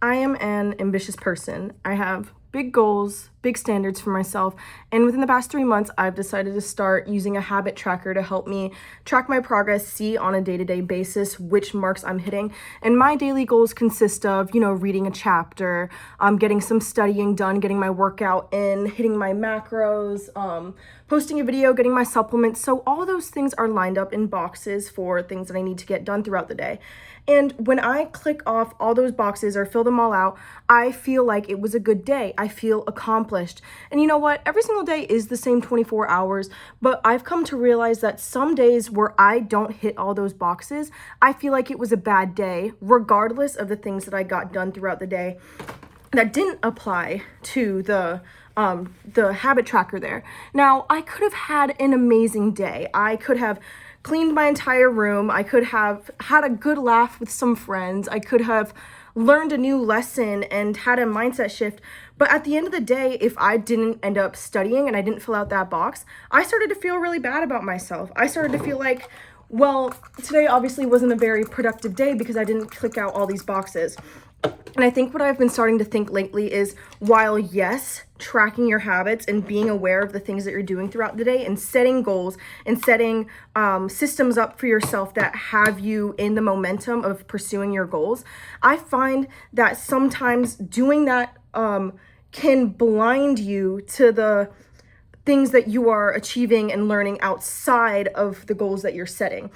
I am an ambitious person. I have big goals, big standards for myself, and within the past 3 months, I've decided to start using a habit tracker to help me track my progress, see on a day-to-day basis which marks I'm hitting. And my daily goals consist of, reading a chapter, getting some studying done, getting my workout in, hitting my macros, posting a video, getting my supplements. So all of those things are lined up in boxes for things that I need to get done throughout the day. And when I click off all those boxes or fill them all out, I feel like it was a good day. I feel accomplished. And you know what? Every single day is the same 24 hours, but I've come to realize that some days where I don't hit all those boxes, I feel like it was a bad day, regardless of the things that I got done throughout the day that didn't apply to the habit tracker there. Now, I could have had an amazing day. I could have cleaned my entire room. I could have had a good laugh with some friends. I could have learned a new lesson and had a mindset shift. But at the end of the day, if I didn't end up studying and I didn't fill out that box, I started to feel really bad about myself. I started to feel like, well, today obviously wasn't a very productive day because I didn't click out all these boxes. And I think what I've been starting to think lately is, while yes, tracking your habits and being aware of the things that you're doing throughout the day and setting goals and setting systems up for yourself that have you in the momentum of pursuing your goals, I find that sometimes doing that can blind you to the things that you are achieving and learning outside of the goals that you're setting.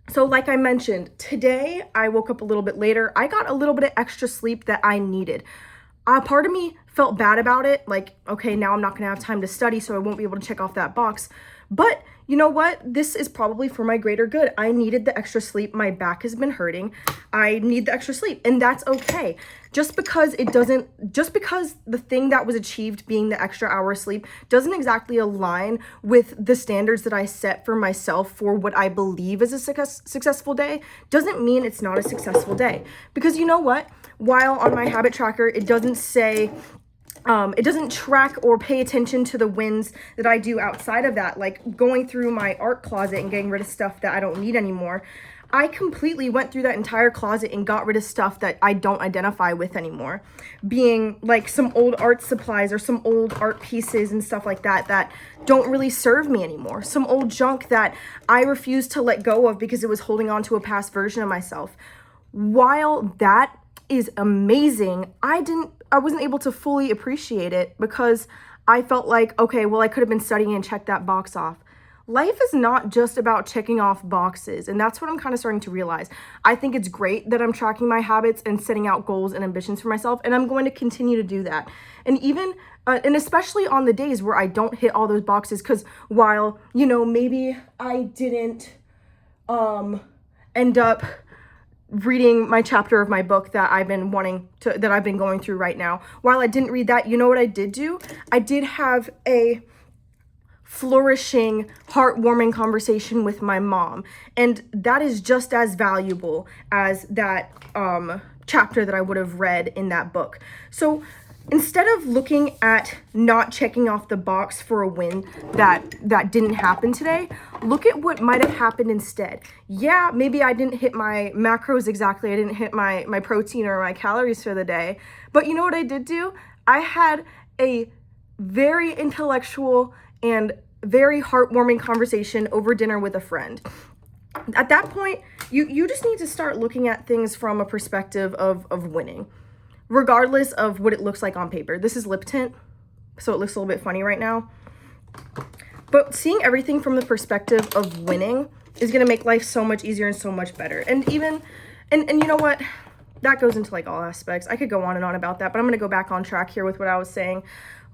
So like I mentioned, today I woke up a little bit later. I got a little bit of extra sleep that I needed. Part of me felt bad about it. Like, okay, now I'm not going to have time to study, so I won't be able to check off that box. But you know what? This is probably for my greater good. I needed the extra sleep. My back has been hurting. I need the extra sleep, and that's okay. Just because the thing that was achieved, being the extra hour of sleep, doesn't exactly align with the standards that I set for myself for what I believe is a successful day, doesn't mean it's not a successful day. Because you know what? While on my habit tracker, it doesn't say, it doesn't track or pay attention to the wins that I do outside of that, like going through my art closet and getting rid of stuff that I don't need anymore. I completely went through that entire closet and got rid of stuff that I don't identify with anymore, being like some old art supplies or some old art pieces and stuff like that that don't really serve me anymore, some old junk that I refuse to let go of because it was holding on to a past version of myself. While that is amazing, I wasn't able to fully appreciate it because I felt like, okay, well, I could have been studying and checked that box off. Life is not just about checking off boxes, and that's what I'm kind of starting to realize. I think it's great that I'm tracking my habits and setting out goals and ambitions for myself, and I'm going to continue to do that. And even, and especially on the days where I don't hit all those boxes, because while, maybe I didn't end up reading my chapter of my book that I've been going through right now. While I didn't read that, you know what I did do? I did have a flourishing, heartwarming conversation with my mom. And that is just as valuable as that chapter that I would have read in that book. So instead of looking at not checking off the box for a win that didn't happen today, look at what might have happened instead. Yeah, maybe I didn't hit my macros exactly. I didn't hit my protein or my calories for the day. But you know what I did do? I had a very intellectual and very heartwarming conversation over dinner with a friend. At that point, you just need to start looking at things from a perspective of winning, regardless of what it looks like on paper. This is lip tint, so it looks a little bit funny right now. But seeing everything from the perspective of winning is going to make life so much easier and so much better. And even, and you know what? That goes into like all aspects. I could go on and on about that, but I'm going to go back on track here with what I was saying.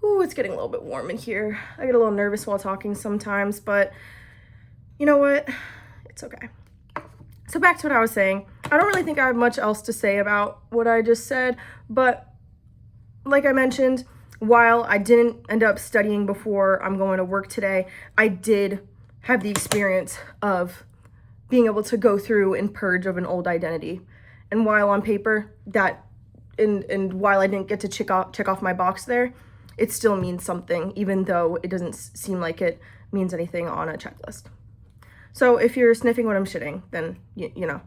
Ooh, it's getting a little bit warm in here. I get a little nervous while talking sometimes, but you know what? It's okay. So back to what I was saying. I don't really think I have much else to say about what I just said, but like I mentioned, while I didn't end up studying before I'm going to work today, I did have the experience of being able to go through and purge of an old identity. And while on paper, and while I didn't get to check off my box there, it still means something, even though it doesn't seem like it means anything on a checklist. So if you're sniffing when I'm shitting, then, you know.